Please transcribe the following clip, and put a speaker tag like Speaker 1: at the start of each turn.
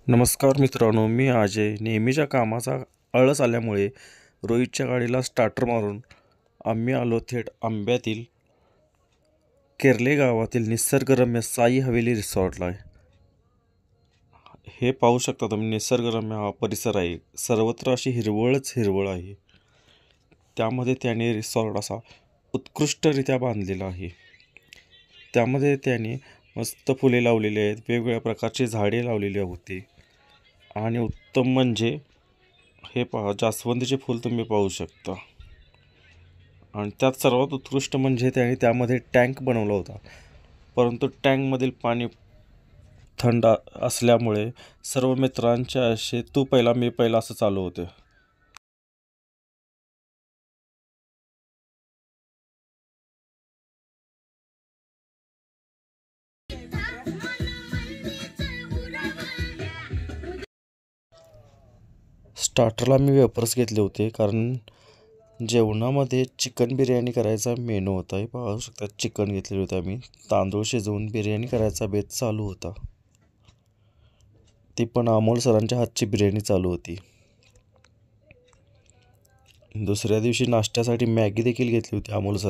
Speaker 1: नमस्कार मित्रांनो, मी अजय. नेहमीच्या कामाचा आळस आल्यामुळे रोहितच्या गाडीला स्टार्टर मारून आम्ही आलो थेट आंब्यातील केर्ले गावातील निसर्गरम्य साई हवेली रिसॉर्टला. हे पाहू शकता तुम्ही, निसर्गरम्य हा परिसर आहे. सर्वत्र अशी हिरवळच हिरवळ आहे. त्यामध्ये त्याने रिसॉर्ट असा उत्कृष्टरित्या बांधलेला आहे. त्यामध्ये त्याने मस्त फुले लावलेली आहेत, वेगवेगळ्या प्रकारची झाडे लावलेली होती. आणि उत्तम म्हणजे हे पहा, जास्वंदीचे फूल तुम्ही पाहू शकता. आणि त्यात सर्वात उत्कृष्ट म्हणजे त्याने त्यामध्ये टँक बनवला होता, परंतु टँकमधील पाणी थंड असल्यामुळे सर्व मित्रांचे असे तू पहिला मी पहिला असं चालू होते. स्टार्टरला मी वेपर्स घेतले होते, कारण जेवणामध्ये चिकन बिर्याणी करायचा मेनू होता. हे पाहू शकता, चिकन घेतलेले होते आम्ही. तांदूळ शिजवून बिर्याणी करायचा बेत चालू होता. ती पण अमोल सरांच्या हातची बिर्याणी चालू होती. दुसऱ्या दिवशी नाश्त्यासाठी मॅगी देखील घेतली होती अमोल सर.